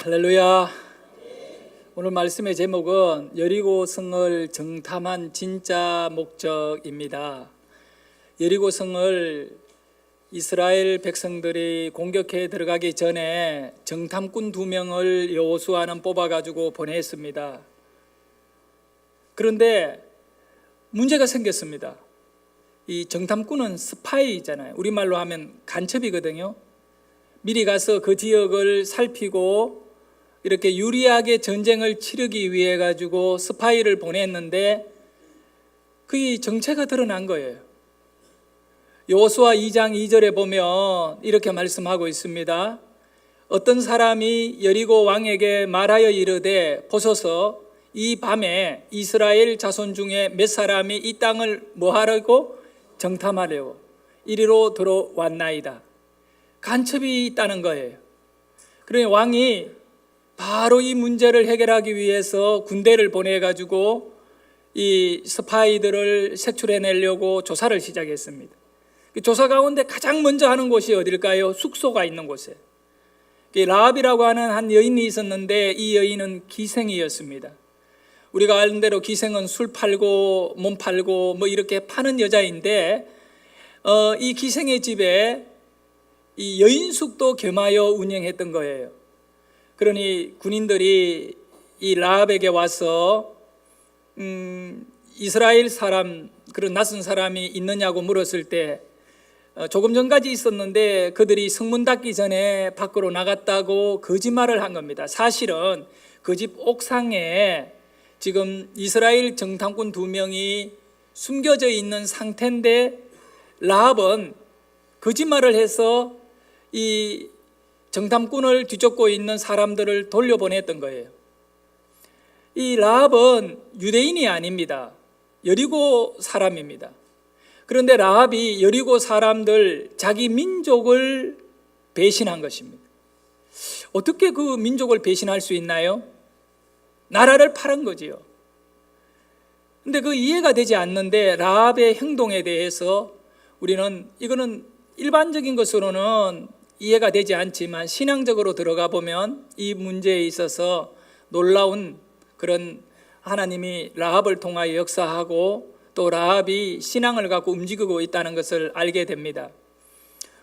할렐루야. 오늘 말씀의 제목은 여리고 성을 정탐한 진짜 목적입니다. 여리고 성을 이스라엘 백성들이 공격해 들어가기 전에 정탐꾼 2명을 여호수아는 뽑아가지고 보냈습니다. 그런데 문제가 생겼습니다. 이 정탐꾼은 스파이잖아요. 우리말로 하면 간첩이거든요. 미리 가서 그 지역을 살피고 이렇게 유리하게 전쟁을 치르기 위해 가지고 스파이를 보냈는데 그 정체가 드러난 거예요. 여호수아 2장 2절에 보면 이렇게 말씀하고 있습니다. 어떤 사람이 여리고 왕에게 말하여 이르되 보소서 이 밤에 이스라엘 자손 중에 몇 사람이 이 땅을 뭐하려고 정탐하려고 이리로 들어왔나이다. 간첩이 있다는 거예요. 그러니 왕이 바로 이 문제를 해결하기 위해서 군대를 보내가지고 이 스파이들을 색출해내려고 조사를 시작했습니다. 그 조사 가운데 가장 먼저 하는 곳이 어딜까요? 숙소가 있는 곳에. 라합이라고 하는 한 여인이 있었는데 이 여인은 기생이었습니다. 우리가 아는 대로 기생은 술 팔고 몸 팔고 뭐 이렇게 파는 여자인데 이 기생의 집에 이 여인숙도 겸하여 운영했던 거예요. 그러니 군인들이 이 라합에게 와서 이스라엘 사람, 그런 낯선 사람이 있느냐고 물었을 때 조금 전까지 있었는데 그들이 성문 닫기 전에 밖으로 나갔다고 거짓말을 한 겁니다. 사실은 그 집 옥상에 지금 이스라엘 정탐꾼 2명이 숨겨져 있는 상태인데 라합은 거짓말을 해서 이 정탐꾼을 뒤쫓고 있는 사람들을 돌려보냈던 거예요. 이 라합은 유대인이 아닙니다. 여리고 사람입니다. 그런데 라합이 여리고 사람들, 자기 민족을 배신한 것입니다. 어떻게 그 민족을 배신할 수 있나요? 나라를 팔은 거지요. 근데 그 이해가 되지 않는데 라합의 행동에 대해서 우리는 이거는 일반적인 것으로는 이해가 되지 않지만 신앙적으로 들어가 보면 이 문제에 있어서 놀라운 그런 하나님이 라합을 통하여 역사하고 또 라합이 신앙을 갖고 움직이고 있다는 것을 알게 됩니다.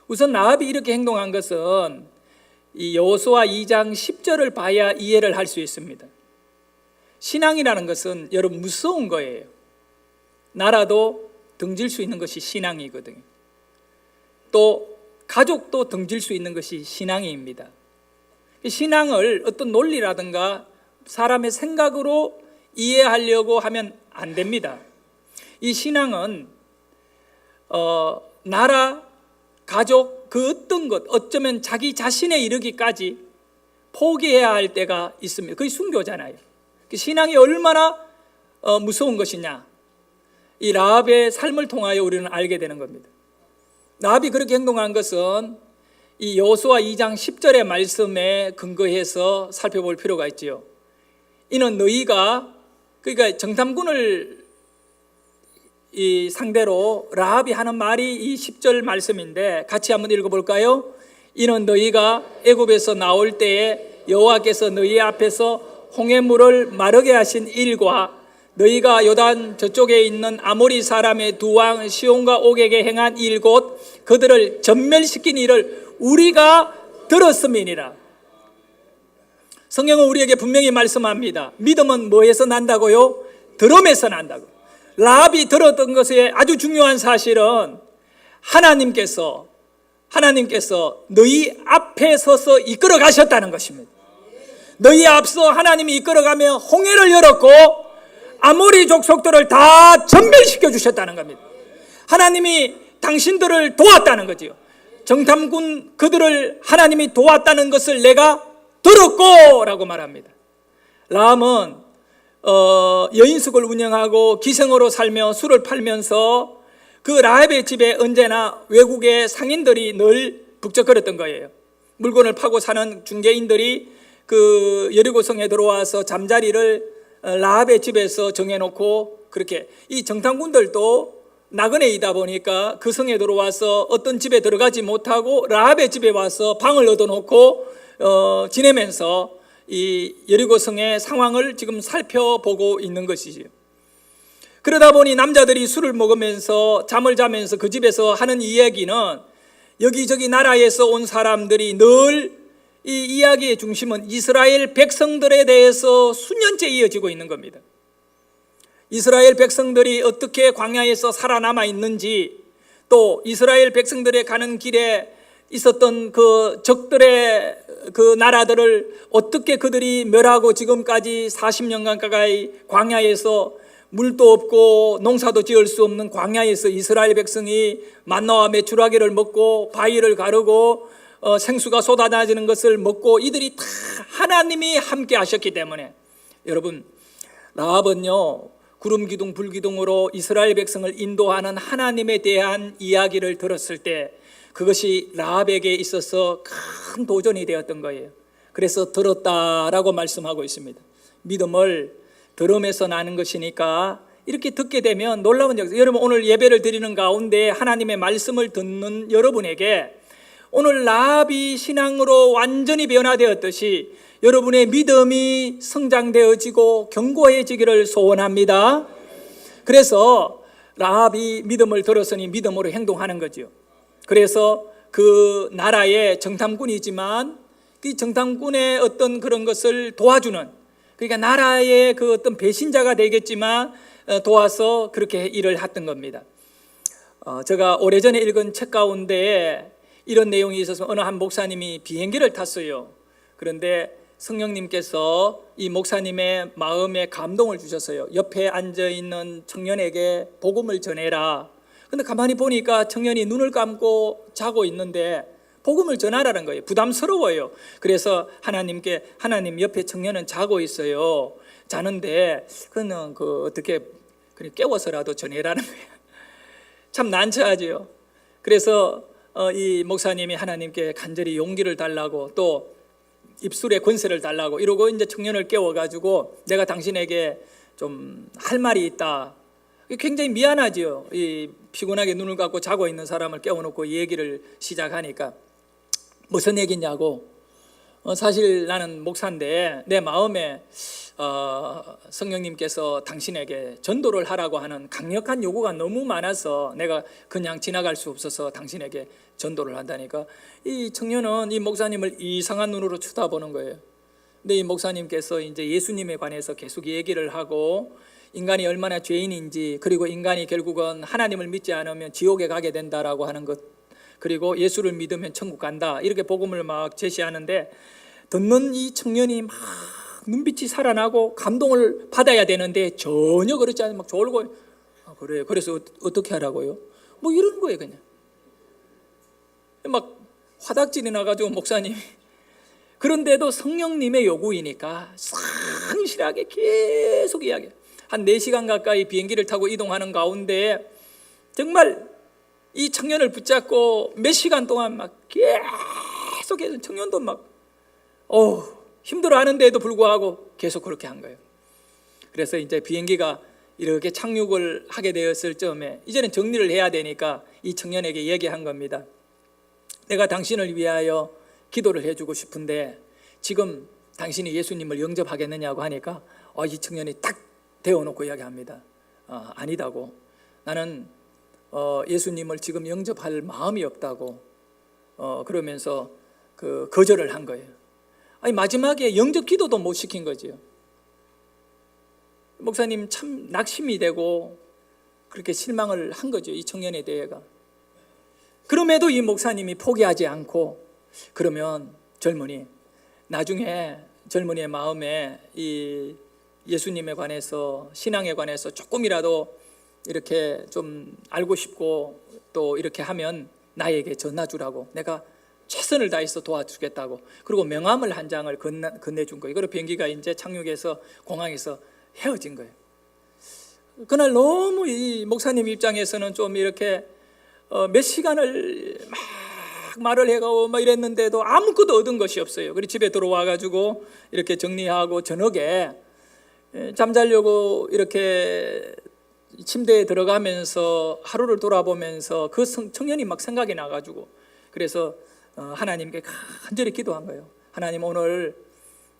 우선 라합이 이렇게 행동한 것은 이 여호수아 2장 10절을 봐야 이해를 할 수 있습니다. 신앙이라는 것은 여러분 무서운 거예요. 나라도 등질 수 있는 것이 신앙이거든요. 또 가족도 등질 수 있는 것이 신앙입니다. 신앙을 어떤 논리라든가 사람의 생각으로 이해하려고 하면 안 됩니다. 이 신앙은 나라, 가족, 그 어떤 것, 어쩌면 자기 자신에 이르기까지 포기해야 할 때가 있습니다. 그게 순교잖아요. 신앙이 얼마나 무서운 것이냐, 이 라합의 삶을 통하여 우리는 알게 되는 겁니다. 라합이 그렇게 행동한 것은 이 여호수아 2장 10절의 말씀에 근거해서 살펴볼 필요가 있지요. 이는 너희가, 그러니까 정탐꾼을 이 상대로 라합이 하는 말이 이 10절 말씀인데 같이 한번 읽어볼까요? 이는 너희가 애굽에서 나올 때에 여호와께서 너희 앞에서 홍해물을 마르게 하신 일과 너희가 요단 저쪽에 있는 아모리 사람의 두 왕 시온과 옥에게 행한 일 곧 그들을 전멸시킨 일을 우리가 들었음이니라. 성경은 우리에게 분명히 말씀합니다. 믿음은 뭐에서 난다고요? 들음에서 난다고. 라합이 들었던 것의 아주 중요한 사실은 하나님께서 너희 앞에 서서 이끌어 가셨다는 것입니다. 너희 앞서 하나님이 이끌어가며 홍해를 열었고 아모리 족속들을 다 전멸시켜 주셨다는 겁니다. 하나님이 당신들을 도왔다는 거지요. 정탐꾼 그들을 하나님이 도왔다는 것을 내가 들었고 라고 말합니다. 라합은 여인숙을 운영하고 기생으로 살며 술을 팔면서 그 라합의 집에 언제나 외국의 상인들이 늘 북적거렸던 거예요. 물건을 파고 사는 중개인들이 그 여리고성에 들어와서 잠자리를 라합의 집에서 정해놓고 그렇게 이 정탐꾼들도 나그네이다 보니까 그 성에 들어와서 어떤 집에 들어가지 못하고 라합의 집에 와서 방을 얻어놓고 지내면서 이 여리고성의 상황을 지금 살펴보고 있는 것이지요. 그러다 보니 남자들이 술을 먹으면서 잠을 자면서 그 집에서 하는 이야기는 여기저기 나라에서 온 사람들이 늘 이 이야기의 중심은 이스라엘 백성들에 대해서 수년째 이어지고 있는 겁니다. 이스라엘 백성들이 어떻게 광야에서 살아남아 있는지, 또 이스라엘 백성들의 가는 길에 있었던 그 적들의 그 나라들을 어떻게 그들이 멸하고 지금까지 40년간 가까이 광야에서 물도 없고 농사도 지을 수 없는 광야에서 이스라엘 백성이 만나와 메추라기를 먹고 바위를 가르고 생수가 쏟아나지는 것을 먹고 이들이 다 하나님이 함께 하셨기 때문에, 여러분, 라합은요 구름 기둥 불 기둥으로 이스라엘 백성을 인도하는 하나님에 대한 이야기를 들었을 때 그것이 라합에게 있어서 큰 도전이 되었던 거예요. 그래서 들었다라고 말씀하고 있습니다. 믿음을 들음에서 나는 것이니까 이렇게 듣게 되면 놀라운 역사. 여러분, 오늘 예배를 드리는 가운데 하나님의 말씀을 듣는 여러분에게 오늘 라합이 신앙으로 완전히 변화되었듯이 여러분의 믿음이 성장되어지고 견고해지기를 소원합니다. 그래서 라합이 믿음을 들었으니 믿음으로 행동하는 거죠. 그래서 그 나라의 정탐꾼이지만 그 정탐꾼의 어떤 그런 것을 도와주는, 그러니까 나라의 그 어떤 배신자가 되겠지만 도와서 그렇게 일을 했던 겁니다. 제가 오래전에 읽은 책 가운데 이런 내용이 있어서 어느 한 목사님이 비행기를 탔어요. 그런데 성령님께서 이 목사님의 마음에 감동을 주셨어요. 옆에 앉아있는 청년에게 복음을 전해라. 근데 가만히 보니까 청년이 눈을 감고 자고 있는데 복음을 전하라는 거예요. 부담스러워요. 그래서 하나님께, 하나님, 옆에 청년은 자고 있어요. 자는데 그는 어떻게 깨워서라도 전해라는 거예요. 참 난처하지요. 그래서 이 목사님이 하나님께 간절히 용기를 달라고, 또 입술에 권세를 달라고 이러고 이제 청년을 깨워가지고 내가 당신에게 좀 할 말이 있다. 굉장히 미안하지요. 이 피곤하게 눈을 감고 자고 있는 사람을 깨워놓고 얘기를 시작하니까 무슨 얘기냐고. 사실 나는 목사인데 내 마음에 성령님께서 당신에게 전도를 하라고 하는 강력한 요구가 너무 많아서 내가 그냥 지나갈 수 없어서 당신에게 전도를 한다니까. 이 청년은 이 목사님을 이상한 눈으로 쳐다보는 거예요. 근데 이 목사님께서 이제 예수님에 관해서 계속 얘기를 하고 인간이 얼마나 죄인인지, 그리고 인간이 결국은 하나님을 믿지 않으면 지옥에 가게 된다라고 하는 것, 그리고 예수를 믿으면 천국 간다, 이렇게 복음을 막 제시하는데 듣는 이 청년이 막 눈빛이 살아나고 감동을 받아야 되는데 전혀 그렇지 않아요. 막 졸고, 그래요. 그래서 어떻게 하라고요? 뭐 이런 거예요. 그냥 막 화닥질이 나가지고 목사님이, 그런데도 성령님의 요구이니까 성실하게 계속 이야기해요. 한 4시간 가까이 비행기를 타고 이동하는 가운데 정말 이 청년을 붙잡고 몇 시간 동안 막 계속해서 청년도 막 힘들어하는데도 불구하고 계속 그렇게 한 거예요. 그래서 이제 비행기가 이렇게 착륙을 하게 되었을 즈음에 이제는 정리를 해야 되니까 이 청년에게 얘기한 겁니다. 내가 당신을 위하여 기도를 해주고 싶은데 지금 당신이 예수님을 영접하겠느냐고 하니까 이 청년이 딱 대어놓고 이야기합니다. 아니다고. 나는 예수님을 지금 영접할 마음이 없다고 그러면서 거절을 한 거예요. 아니, 마지막에 영접 기도도 못 시킨 거지요. 목사님 참 낙심이 되고 그렇게 실망을 한 거죠. 이 청년에 대해가. 그럼에도 이 목사님이 포기하지 않고, 그러면 젊은이, 나중에 젊은이의 마음에 이 예수님에 관해서, 신앙에 관해서 조금이라도 이렇게 좀 알고 싶고 또 이렇게 하면 나에게 전화 주라고, 내가 최선을 다해서 도와주겠다고. 그리고 명함을 한 장을 건네준 거예요. 그리고 비행기가 이제 착륙해서 공항에서 헤어진 거예요. 그날 너무 이 목사님 입장에서는 좀 이렇게 몇 시간을 막 말을 해가고 막 이랬는데도 아무것도 얻은 것이 없어요. 그리고 집에 들어와가지고 이렇게 정리하고 저녁에 잠자려고 이렇게 침대에 들어가면서 하루를 돌아보면서 그 청년이 막 생각이 나가지고, 그래서 하나님께 간절히 기도한 거예요. 하나님, 오늘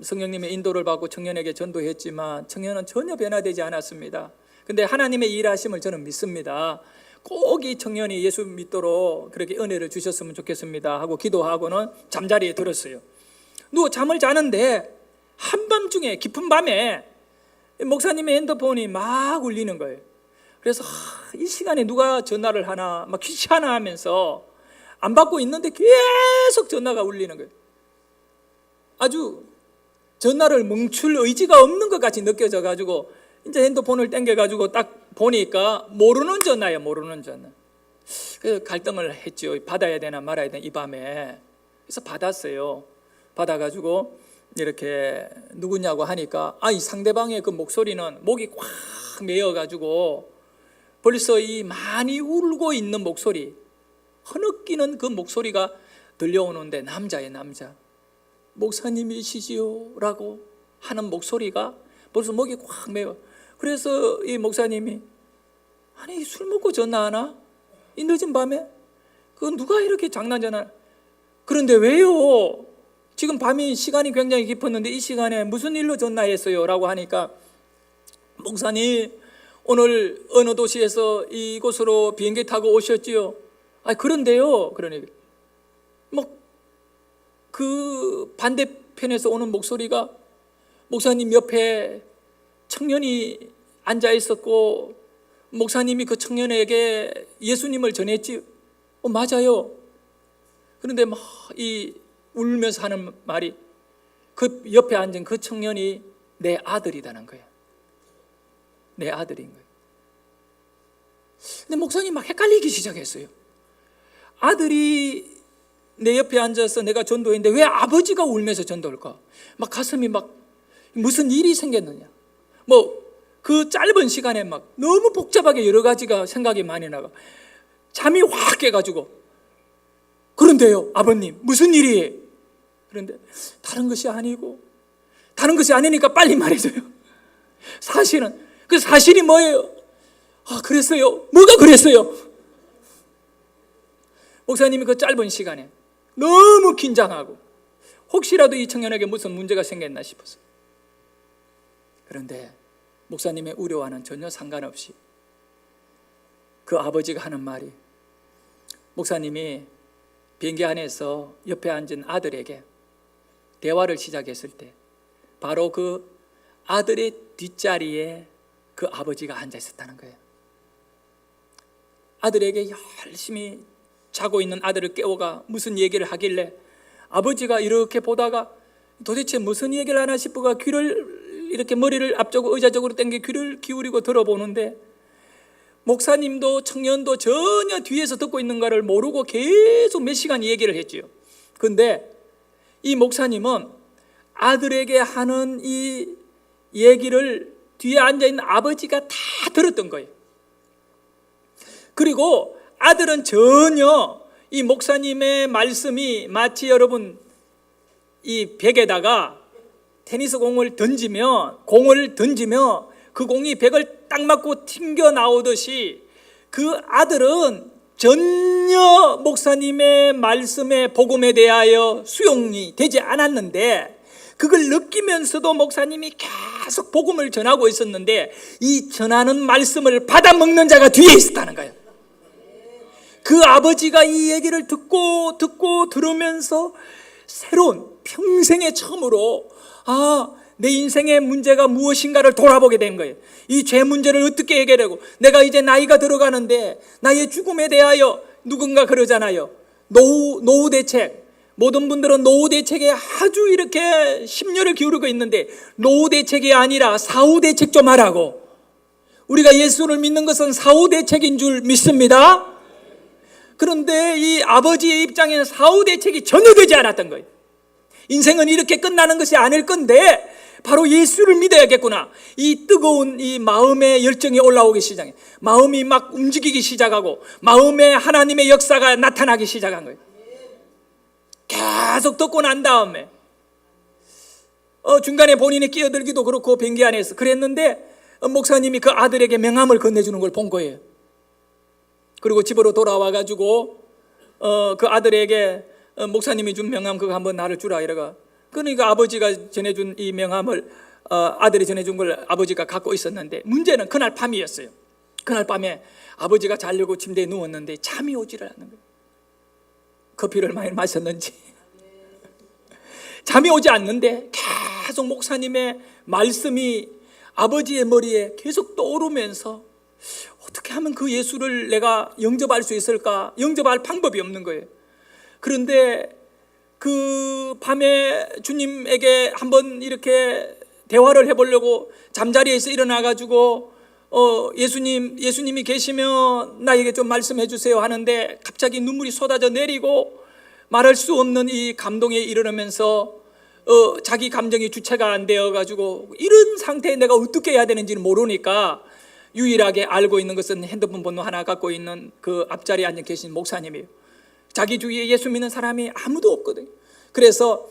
성령님의 인도를 받고 청년에게 전도했지만 청년은 전혀 변화되지 않았습니다. 근데 하나님의 일하심을 저는 믿습니다. 꼭 이 청년이 예수 믿도록 그렇게 은혜를 주셨으면 좋겠습니다 하고 기도하고는 잠자리에 들었어요. 누워 잠을 자는데 한밤중에 깊은 밤에 목사님의 핸드폰이 막 울리는 거예요. 그래서 이 시간에 누가 전화를 하나 막 귀찮아하면서 안 받고 있는데 계속 전화가 울리는 거예요. 아주 전화를 멈출 의지가 없는 것 같이 느껴져 가지고 이제 핸드폰을 당겨 가지고 딱 보니까 모르는 전화예요. 모르는 전화. 그래서 갈등을 했죠. 받아야 되나 말아야 되나 이 밤에. 그래서 받았어요. 받아 가지고 이렇게 누구냐고 하니까 이 상대방의 그 목소리는 목이 꽉 메어 가지고 벌써 이 많이 울고 있는 목소리, 흐느끼는 그 목소리가 들려오는데 남자예요. 남자. 목사님이시지요? 라고 하는 목소리가 벌써 목이 꽉 메어. 그래서 이 목사님이 아니 술 먹고 전화하나? 이 늦은 밤에? 그건 누가 이렇게 장난전화? 그런데 왜요? 지금 밤이 시간이 굉장히 깊었는데 이 시간에 무슨 일로 전화했어요? 라고 하니까 목사님 오늘 어느 도시에서 이곳으로 비행기 타고 오셨지요? 그런데요. 그러니 그 반대편에서 오는 목소리가 목사님 옆에 청년이 앉아 있었고 목사님이 그 청년에게 예수님을 전했지. 맞아요. 그런데 막 이 울면서 하는 말이 그 옆에 앉은 그 청년이 내 아들이라는 거예요. 내 아들인 거예요. 근데 목사님 막 헷갈리기 시작했어요. 아들이 내 옆에 앉아서 내가 전도했는데 왜 아버지가 울면서 전도할까? 막 가슴이 막 무슨 일이 생겼느냐? 그 짧은 시간에 막 너무 복잡하게 여러 가지가 생각이 많이 나가. 잠이 확 깨가지고 그런데요, 아버님 무슨 일이? 그런데 다른 것이 아니니까 빨리 말해줘요. 사실은 그 사실이 뭐예요? 그랬어요. 뭐가 그랬어요? 목사님이 그 짧은 시간에 너무 긴장하고 혹시라도 이 청년에게 무슨 문제가 생겼나 싶어서. 그런데 목사님의 우려와는 전혀 상관없이 그 아버지가 하는 말이, 목사님이 비행기 안에서 옆에 앉은 아들에게 대화를 시작했을 때 바로 그 아들의 뒷자리에 그 아버지가 앉아 있었다는 거예요. 아들에게 열심히 자고 있는 아들을 깨워가 무슨 얘기를 하길래 아버지가 이렇게 보다가 도대체 무슨 얘기를 하나 싶어가 귀를 이렇게 머리를 앞쪽으로 의자 쪽으로 당겨 귀를 기울이고 들어보는데 목사님도 청년도 전혀 뒤에서 듣고 있는 것을 모르고 계속 몇 시간 얘기를 했지요. 그런데 이 목사님은 아들에게 하는 이 얘기를 뒤에 앉아있는 아버지가 다 들었던 거예요. 그리고 아들은 전혀 이 목사님의 말씀이 마치 여러분 이 벽에다가 테니스 공을 던지면 그 공이 벽을 딱 맞고 튕겨 나오듯이 그 아들은 전혀 목사님의 말씀의 복음에 대하여 수용이 되지 않았는데 그걸 느끼면서도 목사님이 계속 복음을 전하고 있었는데 이 전하는 말씀을 받아먹는 자가 뒤에 있었다는 거예요. 그 아버지가 이 얘기를 듣고 들으면서 새로운 평생에 처음으로 내 인생의 문제가 무엇인가를 돌아보게 된 거예요. 이 죄 문제를 어떻게 해결하고 내가 이제 나이가 들어가는데 나의 죽음에 대하여 누군가 그러잖아요. 노후 대책. 모든 분들은 노후 대책에 아주 이렇게 심려를 기울이고 있는데 노후 대책이 아니라 사후 대책 좀 하라고. 우리가 예수를 믿는 것은 사후 대책인 줄 믿습니다. 그런데 이 아버지의 입장에는 사후 대책이 전혀 되지 않았던 거예요. 인생은 이렇게 끝나는 것이 아닐 건데 바로 예수를 믿어야겠구나. 이 뜨거운 이 마음의 열정이 올라오기 시작해. 마음이 막 움직이기 시작하고 마음에 하나님의 역사가 나타나기 시작한 거예요. 계속 듣고 난 다음에 중간에 본인이 끼어들기도 그렇고 비행기 안에서 그랬는데 목사님이 그 아들에게 명함을 건네주는 걸 본 거예요. 그리고 집으로 돌아와가지고 그 아들에게 목사님이 준 명함 그거 한번 나를 주라 이래가 그러니까 아버지가 전해준 이 명함을 아들이 전해준 걸 아버지가 갖고 있었는데, 문제는 그날 밤이었어요. 그날 밤에 아버지가 자려고 침대에 누웠는데 잠이 오지를 않는 거예요. 커피를 많이 마셨는지 잠이 오지 않는데 계속 목사님의 말씀이 아버지의 머리에 계속 떠오르면서 어떻게 하면 그 예수를 내가 영접할 수 있을까? 영접할 방법이 없는 거예요. 그런데 그 밤에 주님에게 한번 이렇게 대화를 해보려고 잠자리에서 일어나가지고 예수님이 계시면 나에게 좀 말씀해 주세요 하는데, 갑자기 눈물이 쏟아져 내리고 말할 수 없는 이 감동에 이르면서 자기 감정이 주체가 안 되어가지고, 이런 상태에 내가 어떻게 해야 되는지는 모르니까 유일하게 알고 있는 것은 핸드폰 번호 하나 갖고 있는 그 앞자리에 앉아 계신 목사님이에요. 자기 주위에 예수 믿는 사람이 아무도 없거든요. 그래서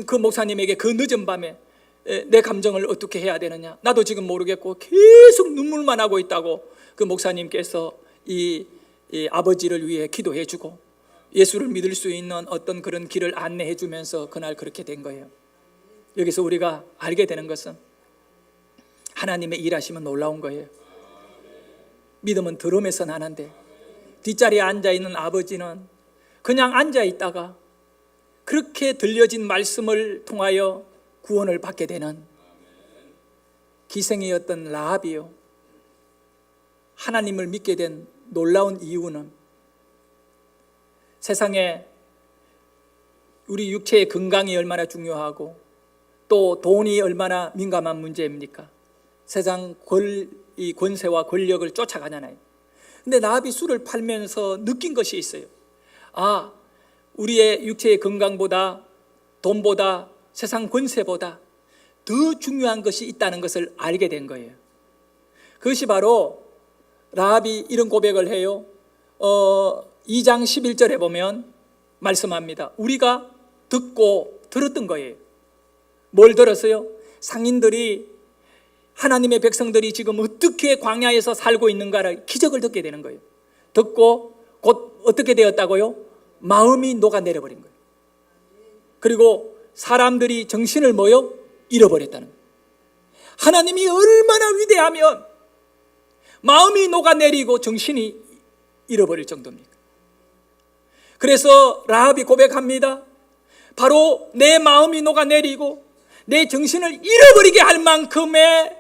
그 목사님에게 그 늦은 밤에 내 감정을 어떻게 해야 되느냐, 나도 지금 모르겠고 계속 눈물만 하고 있다고 그 목사님께서 이 아버지를 위해 기도해 주고 예수를 믿을 수 있는 어떤 그런 길을 안내해 주면서 그날 그렇게 된 거예요. 여기서 우리가 알게 되는 것은 하나님의 일하시면 놀라운 거예요. 믿음은 들음에서 나는데, 뒷자리에 앉아있는 아버지는 그냥 앉아있다가 그렇게 들려진 말씀을 통하여 구원을 받게 되는 기생이었던 라합이요, 하나님을 믿게 된 놀라운 이유는 세상에 우리 육체의 건강이 얼마나 중요하고 또 돈이 얼마나 민감한 문제입니까? 세상 이 권세와 권력을 쫓아가잖아요. 근데 라합이 술을 팔면서 느낀 것이 있어요. 우리의 육체의 건강보다 돈보다 세상 권세보다 더 중요한 것이 있다는 것을 알게 된 거예요. 그것이 바로 라합이 이런 고백을 해요. 2장 11절에 보면 말씀합니다. 우리가 듣고 들었던 거예요. 뭘 들었어요? 상인들이, 하나님의 백성들이 지금 어떻게 광야에서 살고 있는가를 기적을 듣게 되는 거예요. 듣고 곧 어떻게 되었다고요? 마음이 녹아내려버린 거예요. 그리고 사람들이 정신을 잃어버렸다는 거예요. 하나님이 얼마나 위대하면 마음이 녹아내리고 정신이 잃어버릴 정도입니까? 그래서 라합이 고백합니다. 바로 내 마음이 녹아내리고 내 정신을 잃어버리게 할 만큼의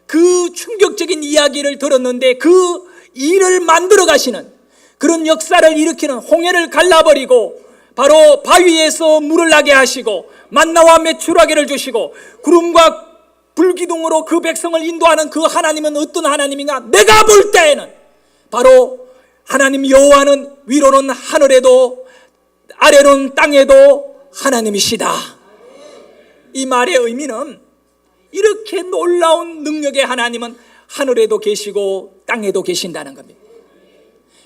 그 충격적인 이야기를 들었는데, 그 일을 만들어 가시는, 그런 역사를 일으키는, 홍해를 갈라버리고 바로 바위에서 물을 나게 하시고 만나와 메추라기를 주시고 구름과 불기둥으로 그 백성을 인도하는 그 하나님은 어떤 하나님인가? 내가 볼 때에는 바로 하나님 여호와는 위로는 하늘에도 아래로는 땅에도 하나님이시다. 이 말의 의미는 이렇게 놀라운 능력의 하나님은 하늘에도 계시고 땅에도 계신다는 겁니다.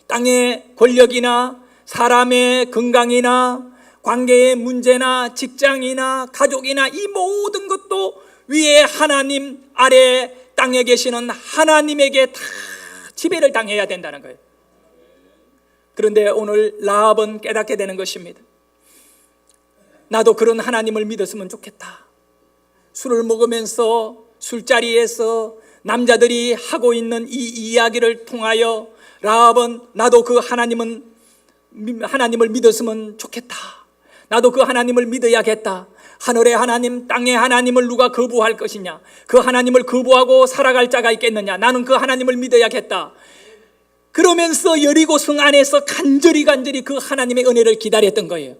땅의 권력이나 사람의 건강이나 관계의 문제나 직장이나 가족이나 이 모든 것도 위에 하나님, 아래 땅에 계시는 하나님에게 다 지배를 당해야 된다는 거예요. 그런데 오늘 라합은 깨닫게 되는 것입니다. 나도 그런 하나님을 믿었으면 좋겠다. 술을 먹으면서 술자리에서 남자들이 하고 있는 이 이야기를 통하여 라합은 나도 그 하나님을 믿었으면 좋겠다. 나도 그 하나님을 믿어야겠다. 하늘의 하나님, 땅의 하나님을 누가 거부할 것이냐? 그 하나님을 거부하고 살아갈 자가 있겠느냐? 나는 그 하나님을 믿어야겠다. 그러면서 여리고 성 안에서 간절히 그 하나님의 은혜를 기다렸던 거예요.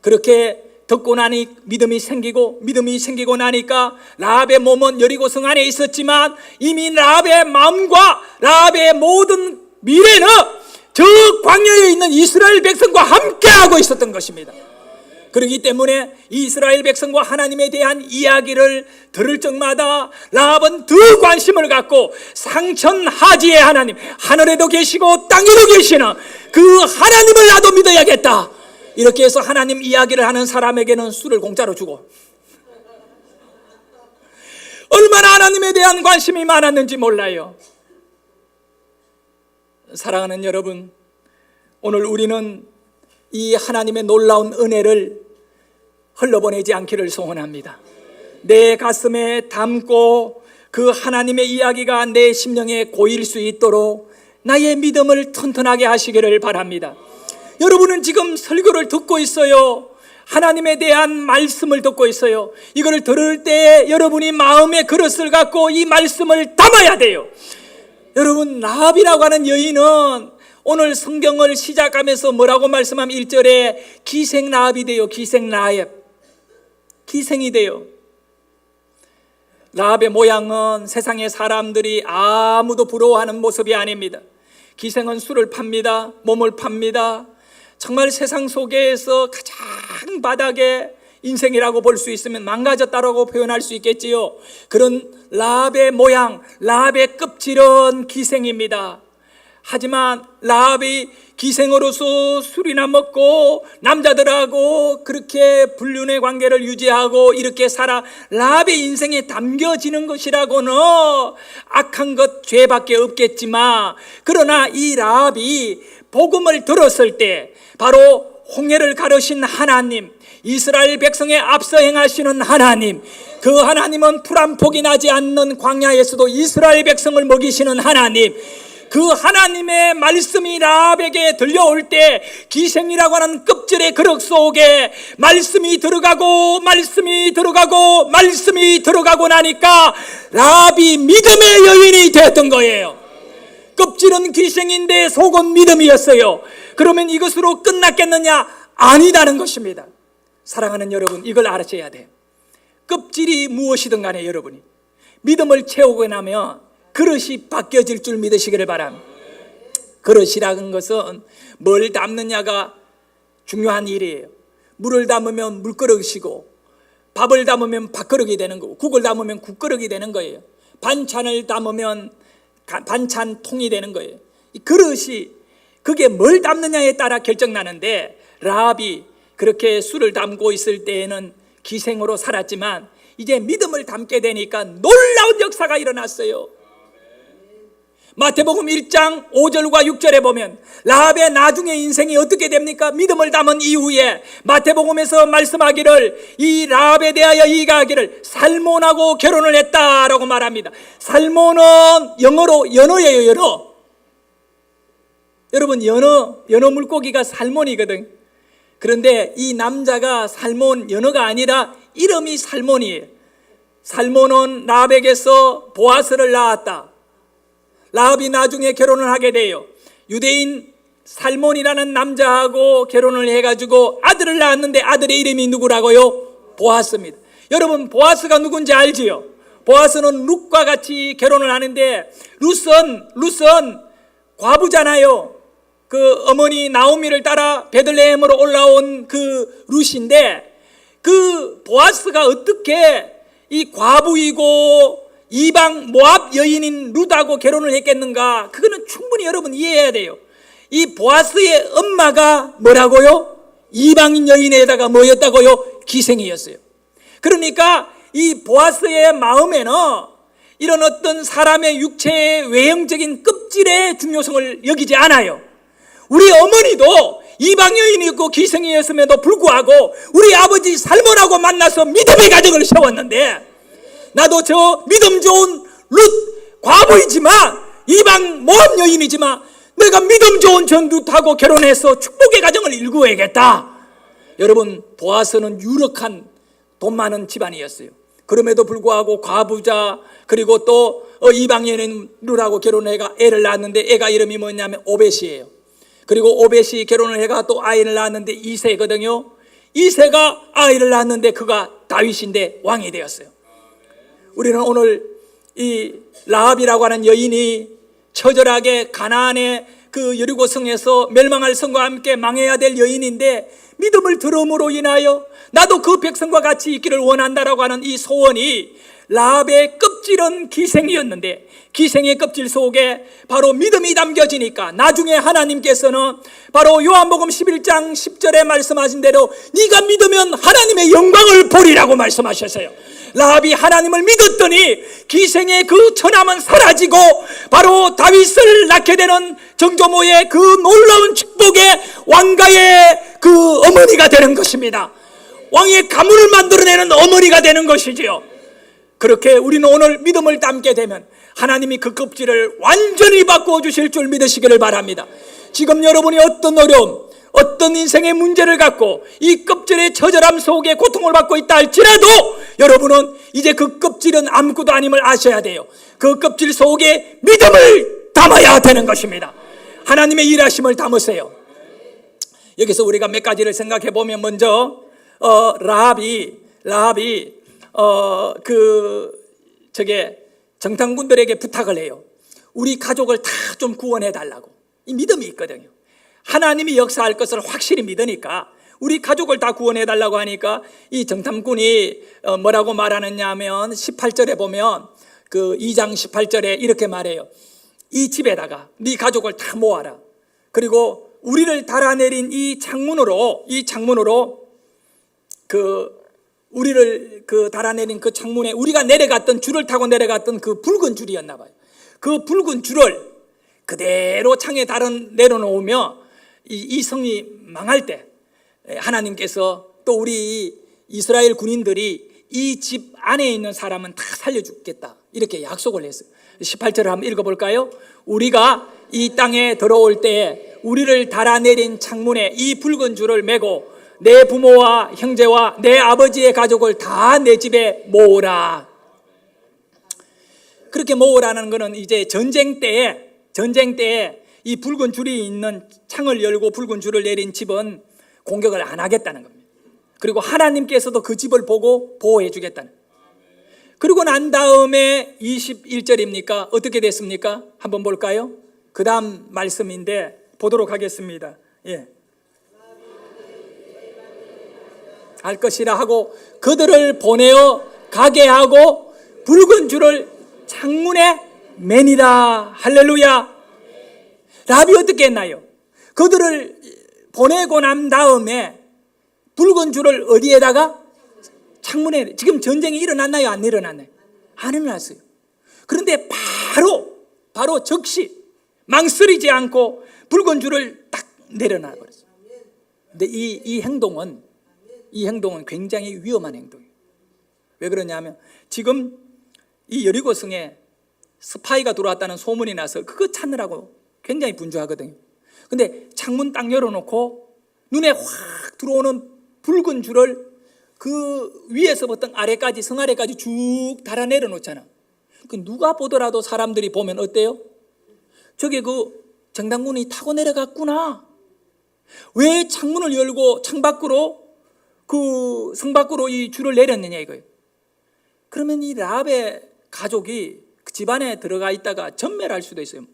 그렇게 듣고 나니 믿음이 생기고 나니까 라합의 몸은 여리고 성 안에 있었지만 이미 라합의 마음과 라합의 모든 미래는 저 광야에 있는 이스라엘 백성과 함께하고 있었던 것입니다. 그렇기 때문에 이스라엘 백성과 하나님에 대한 이야기를 들을 적마다 라합은 더 관심을 갖고 상천하지의 하나님, 하늘에도 계시고 땅에도 계시는 그 하나님을 나도 믿어야겠다. 이렇게 해서 하나님 이야기를 하는 사람에게는 술을 공짜로 주고, 얼마나 하나님에 대한 관심이 많았는지 몰라요. 사랑하는 여러분, 오늘 우리는 이 하나님의 놀라운 은혜를 흘러보내지 않기를 소원합니다. 내 가슴에 담고 그 하나님의 이야기가 내 심령에 고일 수 있도록 나의 믿음을 튼튼하게 하시기를 바랍니다. 여러분은 지금 설교를 듣고 있어요. 하나님에 대한 말씀을 듣고 있어요. 이걸 들을 때 여러분이 마음의 그릇을 갖고 이 말씀을 담아야 돼요. 여러분, 라합이라고 하는 여인은 오늘 성경을 시작하면서 뭐라고 말씀하면 1절에 기생 라합이 돼요. 기생 라합. 기생이 돼요. 라합의 모양은 세상의 사람들이 아무도 부러워하는 모습이 아닙니다. 기생은 술을 팝니다. 몸을 팝니다. 정말 세상 속에서 가장 바닥의 인생이라고 볼 수 있으면 망가졌다라고 표현할 수 있겠지요. 그런 라합의 모양, 라합의 껍질은 기생입니다. 하지만 라합이 기생으로서 술이나 먹고 남자들하고 그렇게 불륜의 관계를 유지하고 이렇게 살아 라합의 인생에 담겨지는 것이라고는 악한 것 죄밖에 없겠지만, 그러나 이 라합이 복음을 들었을 때 바로 홍해를 가르신 하나님, 이스라엘 백성에 앞서 행하시는 하나님, 그 하나님은 풀 한 폭이 나지 않는 광야에서도 이스라엘 백성을 먹이시는 하나님, 그 하나님의 말씀이 라합에게 들려올 때 기생이라고 하는 껍질의 그릇 속에 말씀이 들어가고 말씀이 들어가고 말씀이 들어가고 나니까 라합이 믿음의 여인이 되었던 거예요. 껍질은 기생인데 속은 믿음이었어요. 그러면 이것으로 끝났겠느냐? 아니다는 것입니다. 사랑하는 여러분, 이걸 알아셔야 돼요. 껍질이 무엇이든 간에 여러분이 믿음을 채우고 나면 그릇이 바뀌어질 줄 믿으시기를 바랍니다. 그릇이라는 것은 뭘 담느냐가 중요한 일이에요. 물을 담으면 물그릇이고, 밥을 담으면 밥그릇이 되는 거고, 국을 담으면 국그릇이 되는 거예요. 반찬을 담으면 반찬통이 되는 거예요. 이 그릇이 그게 뭘 담느냐에 따라 결정나는데, 라합이 그렇게 술을 담고 있을 때에는 기생으로 살았지만 이제 믿음을 담게 되니까 놀라운 역사가 일어났어요. 마태복음 1장 5절과 6절에 보면 라합의 나중의 인생이 어떻게 됩니까? 믿음을 담은 이후에 마태복음에서 말씀하기를, 이 라합에 대하여 이가하기를 살몬하고 결혼을 했다라고 말합니다. 살몬은 영어로 연어예요. 연어. 여러분, 연어 물고기가 살몬이거든. 그런데 이 남자가 살몬, 연어가 아니라 이름이 살몬이에요. 살몬은 라합에게서 보아스를 낳았다. 라합이 나중에 결혼을 하게 돼요. 유대인 살몬이라는 남자하고 결혼을 해가지고 아들을 낳았는데 아들의 이름이 누구라고요? 보아스입니다. 여러분, 보아스가 누군지 알지요? 보아스는 룻과 같이 결혼을 하는데, 룻은 과부잖아요. 그 어머니 나오미를 따라 베들레헴으로 올라온 그 룻인데, 그 보아스가 어떻게 이 과부이고 이방 모압 여인인 룻하고 결혼을 했겠는가? 그거는 충분히 여러분 이해해야 돼요. 이 보아스의 엄마가 뭐라고요? 이방인 여인에다가 뭐였다고요? 기생이었어요. 그러니까 이 보아스의 마음에는 이런 어떤 사람의 육체의 외형적인 껍질의 중요성을 여기지 않아요. 우리 어머니도 이방 여인이었고 기생이었음에도 불구하고 우리 아버지 살몬하고 만나서 믿음의 가정을 세웠는데, 나도 저 믿음 좋은 룻 과부이지만 이방 모압 여인이지만 내가 믿음 좋은 전 룻하고 결혼해서 축복의 가정을 일구어야겠다. 여러분, 보아스는 유력한 돈 많은 집안이었어요. 그럼에도 불구하고 과부자, 그리고 또 이방 여인 룻하고 결혼해가 애를 낳았는데 애가 이름이 뭐냐면 오벳이에요. 그리고 오벳이 결혼을 해가 또 아이를 낳았는데 이새거든요. 이새가 아이를 낳았는데 그가 다윗인데 왕이 되었어요. 우리는 오늘 이 라합이라고 하는 여인이 처절하게 가나안의 그 여리고 성에서 멸망할 성과 함께 망해야 될 여인인데, 믿음을 들음으로 인하여 나도 그 백성과 같이 있기를 원한다라고 하는 이 소원이, 라합의 껍질은 기생이었는데 기생의 껍질 속에 바로 믿음이 담겨지니까 나중에 하나님께서는 바로 요한복음 11장 10절에 말씀하신 대로 네가 믿으면 하나님의 영광을 보리라고 말씀하셨어요. 라합이 하나님을 믿었더니 기생의 그 천함은 사라지고 바로 다윗을 낳게 되는 정조모의 그 놀라운 축복의 왕가의 그 어머니가 되는 것입니다. 왕의 가문을 만들어내는 어머니가 되는 것이지요. 그렇게 우리는 오늘 믿음을 담게 되면 하나님이 그 껍질을 완전히 바꾸어 주실 줄 믿으시기를 바랍니다. 지금 여러분이 어떤 어려움, 어떤 인생의 문제를 갖고 이 껍질의 처절함 속에 고통을 받고 있다 할지라도 여러분은 이제 그 껍질은 아무것도 아님을 아셔야 돼요. 그 껍질 속에 믿음을 담아야 되는 것입니다. 하나님의 일하심을 담으세요. 여기서 우리가 몇 가지를 생각해 보면, 먼저 라합이 정탐꾼들에게 부탁을 해요. 우리 가족을 다 좀 구원해 달라고. 이 믿음이 있거든요. 하나님이 역사할 것을 확실히 믿으니까 우리 가족을 다 구원해 달라고 하니까 이 정탐꾼이 뭐라고 말하느냐 하면 18절에 보면 그 2장 18절에 이렇게 말해요. 이 집에다가 네 가족을 다 모아라. 그리고 우리를 달아내린 이 창문으로 우리를 달아내린 그 창문에 우리가 내려갔던 줄을 타고 내려갔던 그 붉은 줄이었나 봐요. 그 붉은 줄을 그대로 창에 내려놓으며 이 성이 망할 때 하나님께서 또 우리 이스라엘 군인들이 이 집 안에 있는 사람은 다 살려주겠다, 이렇게 약속을 했어요. 18절을 한번 읽어볼까요? 우리가 이 땅에 들어올 때에 우리를 달아내린 창문에 이 붉은 줄을 메고 내 부모와 형제와 내 아버지의 가족을 다 내 집에 모으라. 그렇게 모으라는 것은 이제 전쟁 때에 이 붉은 줄이 있는 창을 열고 붉은 줄을 내린 집은 공격을 안 하겠다는 겁니다. 그리고 하나님께서도 그 집을 보고 보호해 주겠다는. 그리고 난 다음에 21절입니까? 어떻게 됐습니까? 한번 볼까요? 그 다음 말씀인데 보도록 하겠습니다. 할 것이라 하고 그들을 보내어 가게 하고 붉은 줄을 창문에 매니라. 할렐루야. 라합이 어떻게 했나요? 그들을 보내고 난 다음에 붉은 줄을 어디에다가? 창문에. 지금 전쟁이 일어났나요? 안 일어났나요? 안 일어났어요. 그런데 바로 즉시 망설이지 않고 붉은 줄을 딱 내려놔 버렸어요. 근데 이 행동은 굉장히 위험한 행동이에요. 왜 그러냐면 지금 이 여리고성에 스파이가 들어왔다는 소문이 나서 그거 찾느라고 굉장히 분주하거든요. 근데 창문 딱 열어놓고 눈에 확 들어오는 붉은 줄을 그 위에서부터 아래까지, 성 아래까지 쭉 달아 내려놓잖아. 그 누가 보더라도 사람들이 보면 어때요? 저게 그 정탐꾼이 타고 내려갔구나. 왜 창문을 열고 창밖으로 그 성 밖으로 이 줄을 내렸느냐 이거예요. 그러면 이 라합의 가족이 그 집안에 들어가 있다가 전멸할 수도 있어요.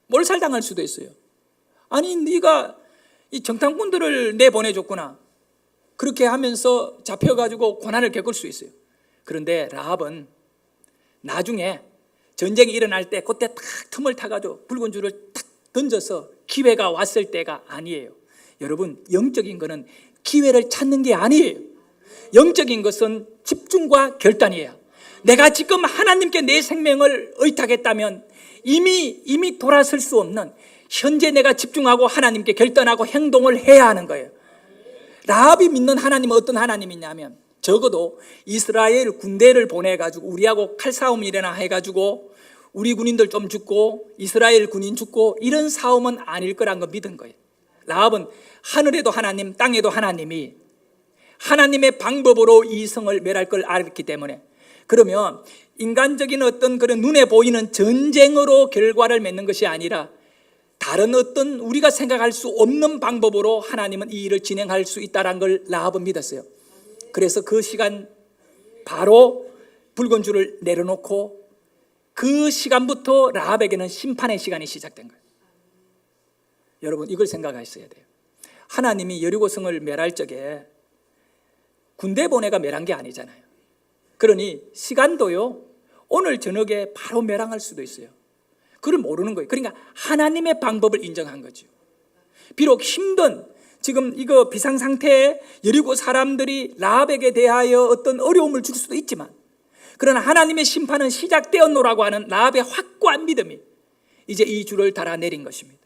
몰살당할 수도 있어요. 아니 네가 이 정탐꾼들을 내보내줬구나. 그렇게 하면서 잡혀가지고 고난을 겪을 수 있어요. 그런데 라합은 나중에 전쟁이 일어날 때 그때 딱 틈을 타가지고 붉은 줄을 탁 던져서 기회가 왔을 때가 아니에요. 여러분, 영적인 거는 기회를 찾는 게 아니에요. 영적인 것은 집중과 결단이에요. 내가 지금 하나님께 내 생명을 의탁했다면 이미 돌아설 수 없는 현재 내가 집중하고 하나님께 결단하고 행동을 해야 하는 거예요. 라합이 믿는 하나님은 어떤 하나님이냐면 적어도 이스라엘 군대를 보내가지고 우리하고 칼싸움 일어나 해가지고 우리 군인들 좀 죽고 이스라엘 군인 죽고 이런 싸움은 아닐 거란 거 믿은 거예요. 라합은 하늘에도 하나님, 땅에도 하나님이 하나님의 방법으로 이 성을 멸할 걸 알았기 때문에. 그러면 인간적인 어떤 그런 눈에 보이는 전쟁으로 결과를 맺는 것이 아니라 다른 어떤 우리가 생각할 수 없는 방법으로 하나님은 이 일을 진행할 수 있다는 걸 라합은 믿었어요. 그래서 그 시간 바로 붉은 줄을 내려놓고 그 시간부터 라합에게는 심판의 시간이 시작된 거예요. 여러분, 이걸 생각하셔야 돼요. 하나님이 여리고성을 멸할 적에 군대 보내가 멸한 게 아니잖아요. 그러니 시간도요, 오늘 저녁에 바로 멸망할 수도 있어요. 그걸 모르는 거예요. 그러니까 하나님의 방법을 인정한 거죠. 비록 힘든 지금 이거 비상 상태에 여리고 사람들이 라합에게 대하여 어떤 어려움을 줄 수도 있지만, 그러나 하나님의 심판은 시작되었노라고 하는 라합의 확고한 믿음이 이제 이 줄을 달아내린 것입니다.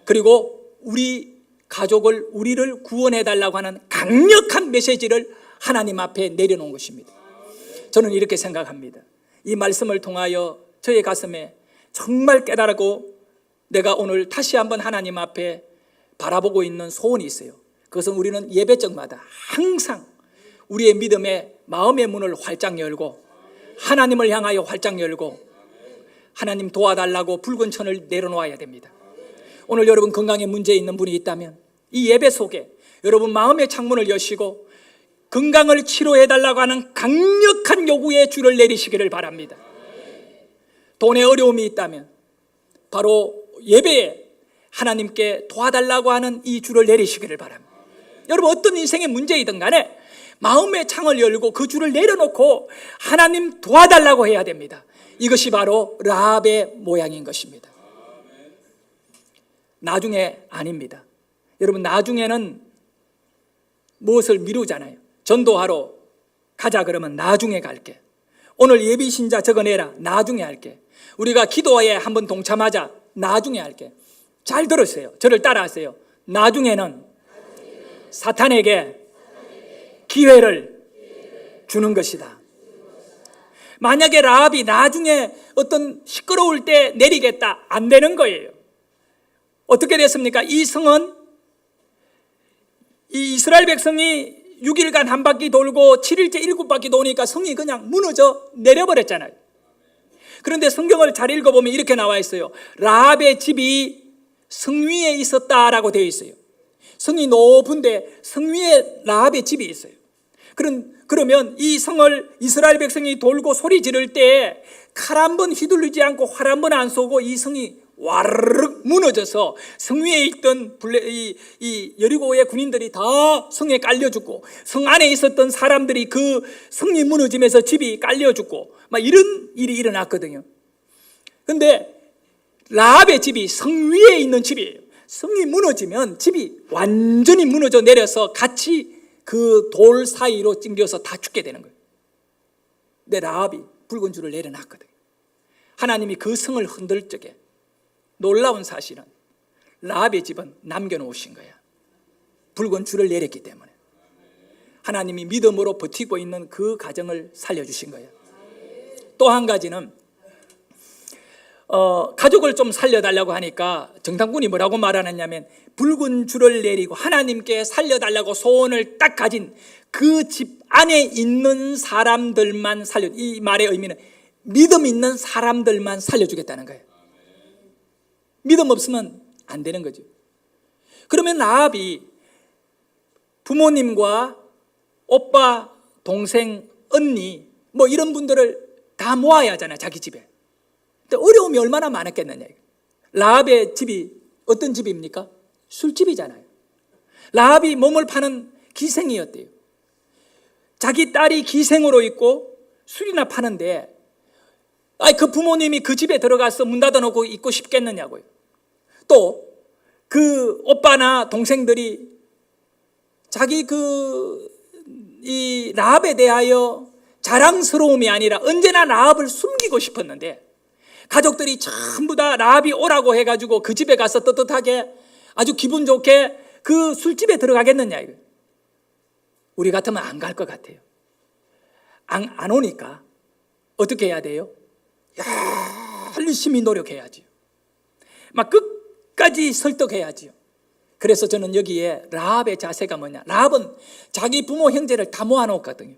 그리고 우리 가족을, 우리를 구원해 달라고 하는 강력한 메시지를 하나님 앞에 내려놓은 것입니다. 저는 이렇게 생각합니다. 이 말씀을 통하여 저의 가슴에 정말 깨달고 내가 오늘 다시 한번 하나님 앞에 바라보고 있는 소원이 있어요. 그것은 우리는 예배적마다 항상 우리의 믿음의 마음의 문을 활짝 열고 하나님을 향하여 활짝 열고 하나님 도와달라고 붉은 천을 내려놓아야 됩니다. 오늘 여러분 건강에 문제 있는 분이 있다면 이 예배 속에 여러분 마음의 창문을 여시고 건강을 치료해달라고 하는 강력한 요구의 줄을 내리시기를 바랍니다. 돈에 어려움이 있다면 바로 예배에 하나님께 도와달라고 하는 이 줄을 내리시기를 바랍니다. 여러분 어떤 인생의 문제이든 간에 마음의 창을 열고 그 줄을 내려놓고 하나님 도와달라고 해야 됩니다. 이것이 바로 라합의 모양인 것입니다. 나중에 아닙니다. 여러분 나중에는 무엇을 미루잖아요. 전도하러 가자 그러면 나중에 갈게. 오늘 예비신자 적어내라. 나중에 할게. 우리가 기도회에 한번 동참하자. 나중에 할게. 잘 들으세요. 저를 따라하세요. 나중에는 사탄에게 기회를 주는 것이다. 만약에 라합이 나중에 어떤 시끄러울 때 내리겠다, 안 되는 거예요. 어떻게 됐습니까? 이 성은 이 이스라엘 백성이 6일간 한 바퀴 돌고 7일째 7바퀴 도니까 성이 그냥 무너져 내려버렸잖아요. 그런데 성경을 잘 읽어보면 이렇게 나와 있어요. 라합의 집이 성 위에 있었다라고 되어 있어요. 성이 높은데 성 위에 라합의 집이 있어요. 그러면 이 성을 이스라엘 백성이 돌고 소리 지를 때 칼 한 번 휘둘리지 않고 활 한 번 안 쏘고 이 성이 와르르 무너져서 성 위에 있던 이 여리고의 군인들이 다 성에 깔려 죽고 성 안에 있었던 사람들이 그 성이 무너지면서 집이 깔려 죽고 막 이런 일이 일어났거든요. 그런데 라합의 집이 성 위에 있는 집이에요. 성이 무너지면 집이 완전히 무너져 내려서 같이 그 돌 사이로 찡겨서 다 죽게 되는 거예요. 근데 라합이 붉은 줄을 내려놨거든요. 하나님이 그 성을 흔들 적에 놀라운 사실은 라합의 집은 남겨놓으신 거야. 붉은 줄을 내렸기 때문에 하나님이 믿음으로 버티고 있는 그 가정을 살려주신 거예요. 또 한 가지는 가족을 좀 살려달라고 하니까 정탐꾼이 뭐라고 말하느냐면 붉은 줄을 내리고 하나님께 살려달라고 소원을 딱 가진 그 집 안에 있는 사람들만 살려, 이 말의 의미는 믿음 있는 사람들만 살려주겠다는 거예요. 믿음 없으면 안 되는 거죠. 그러면 라합이 부모님과 오빠, 동생, 언니 뭐 이런 분들을 다 모아야 하잖아요. 자기 집에. 근데 어려움이 얼마나 많았겠느냐. 라합의 집이 어떤 집입니까? 술집이잖아요. 라합이 몸을 파는 기생이었대요. 자기 딸이 기생으로 있고 술이나 파는데 그 부모님이 그 집에 들어가서 문 닫아놓고 있고 싶겠느냐고요. 또 그 오빠나 동생들이 자기 이 라합에 대하여 자랑스러움이 아니라 언제나 라합을 숨기고 싶었는데 가족들이 전부 다 라합이 오라고 해가지고 그 집에 가서 떳떳하게 아주 기분 좋게 그 술집에 들어가겠느냐. 우리 같으면 안 갈 것 같아요. 안 오니까 어떻게 해야 돼요? 열심히 노력해야지요. 막 끝까지 설득해야지요. 그래서 저는 여기에 라합의 자세가 뭐냐. 라합은 자기 부모 형제를 다 모아놓거든요.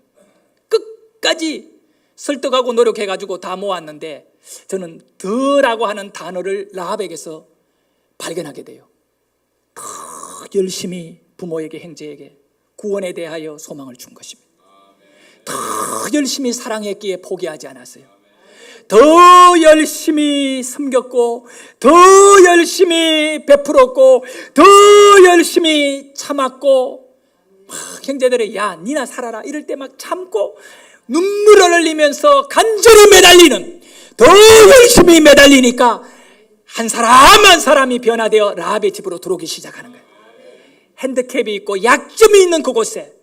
끝까지 설득하고 노력해가지고 다 모았는데 저는 더라고 하는 단어를 라합에게서 발견하게 돼요. 더 열심히 부모에게 형제에게 구원에 대하여 소망을 준 것입니다. 더 열심히 사랑했기에 포기하지 않았어요. 더 열심히 섬겼고 더 열심히 베풀었고 더 열심히 참았고 형제들이 야 니나 살아라 이럴 때 막 참고 눈물을 흘리면서 간절히 매달리는 더 열심히 매달리니까 한 사람 한 사람이 변화되어 라합의 집으로 들어오기 시작하는 거예요. 핸디캡이 있고 약점이 있는 그곳에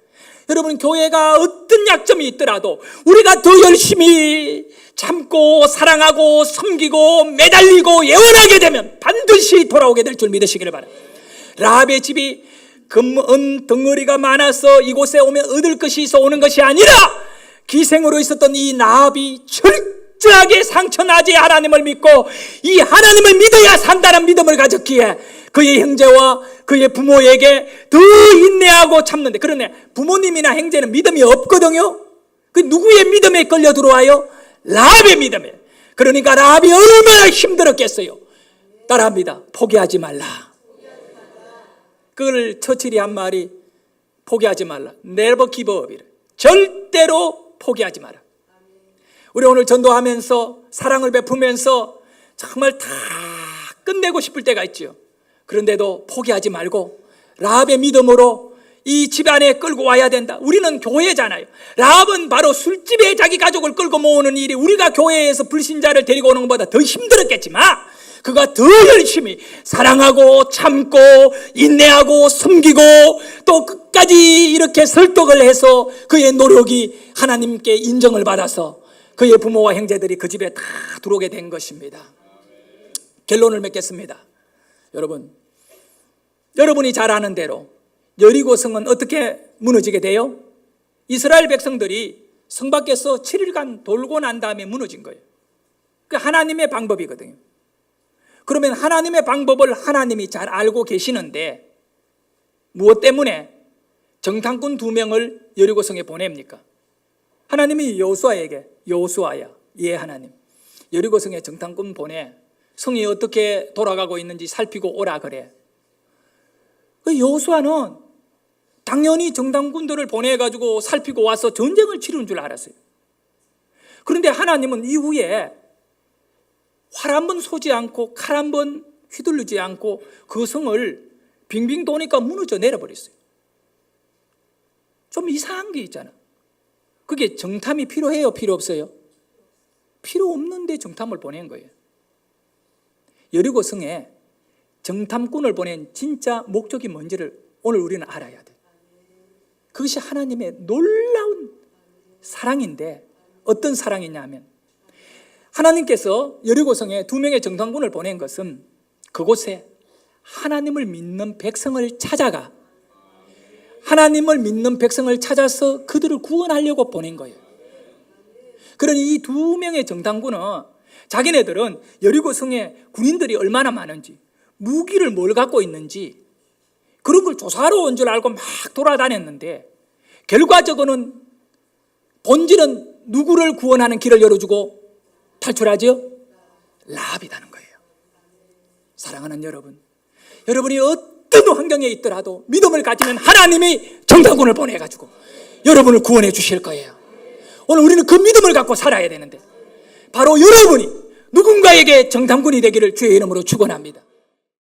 여러분 교회가 어떤 약점이 있더라도 우리가 더 열심히 참고 사랑하고 섬기고 매달리고 예언하게 되면 반드시 돌아오게 될 줄 믿으시기를 바랍니다. 라합의 집이 금은 덩어리가 많아서 이곳에 오면 얻을 것이 있어 오는 것이 아니라 기생으로 있었던 이 라합이 철저하게 상처나지 하나님을 믿고 이 하나님을 믿어야 산다는 믿음을 가졌기에 그의 형제와 그의 부모에게 더 인내하고 참는데, 그러네 부모님이나 형제는 믿음이 없거든요. 그 누구의 믿음에 끌려 들어와요? 라합의 믿음에. 그러니까 라합이 얼마나 힘들었겠어요. 따라합니다. 포기하지 말라. 그걸 처칠이 한 말이 포기하지 말라. Never give up. 절대로 포기하지 마라. 우리 오늘 전도하면서 사랑을 베푸면서 정말 다 끝내고 싶을 때가 있죠. 그런데도 포기하지 말고 라합의 믿음으로 이 집안에 끌고 와야 된다. 우리는 교회잖아요. 라합은 바로 술집에 자기 가족을 끌고 모으는 일이 우리가 교회에서 불신자를 데리고 오는 것보다 더 힘들었겠지만 그가 더 열심히 사랑하고 참고 인내하고 섬기고 또 끝까지 이렇게 설득을 해서 그의 노력이 하나님께 인정을 받아서 그의 부모와 형제들이 그 집에 다 들어오게 된 것입니다. 결론을 맺겠습니다. 여러분이 잘 아는 대로 여리고 성은 어떻게 무너지게 돼요? 이스라엘 백성들이 성 밖에서 7일간 돌고 난 다음에 무너진 거예요. 그 하나님의 방법이거든요. 그러면 하나님의 방법을 하나님이 잘 알고 계시는데 무엇 때문에 정탐꾼 2명을 여리고성에 보냅니까? 하나님이 여호수아에게 여호수아야, 예 하나님, 여리고성에 정탐꾼 보내 성이 어떻게 돌아가고 있는지 살피고 오라 그래. 그 여호수아는 당연히 정탐꾼들을 보내가지고 살피고 와서 전쟁을 치르는 줄 알았어요. 그런데 하나님은 이후에 활 한 번 쏘지 않고 칼 한 번 휘둘르지 않고 그 성을 빙빙 도니까 무너져 내려버렸어요. 좀 이상한 게 있잖아. 그게 정탐이 필요해요? 필요 없어요? 필요 없는데 정탐을 보낸 거예요. 여리고 성에 정탐꾼을 보낸 진짜 목적이 뭔지를 오늘 우리는 알아야 돼. 그것이 하나님의 놀라운 사랑인데 어떤 사랑이냐면 하나님께서 여리고성에 2명의 정탐꾼을 보낸 것은 그곳에 하나님을 믿는 백성을 찾아가 하나님을 믿는 백성을 찾아서 그들을 구원하려고 보낸 거예요. 그러니 이 2명의 정탐꾼은 자기네들은 여리고성에 군인들이 얼마나 많은지 무기를 뭘 갖고 있는지 그런 걸 조사하러 온 줄 알고 막 돌아다녔는데 결과적으로는 본질은 누구를 구원하는 길을 열어주고 탈출하죠? 라합이라는 거예요. 사랑하는 여러분, 여러분이 어떤 환경에 있더라도 믿음을 가지면 하나님이 정탐꾼을 보내가지고 여러분을 구원해 주실 거예요. 오늘 우리는 그 믿음을 갖고 살아야 되는데 바로 여러분이 누군가에게 정탐꾼이 되기를 주의 이름으로 축원합니다.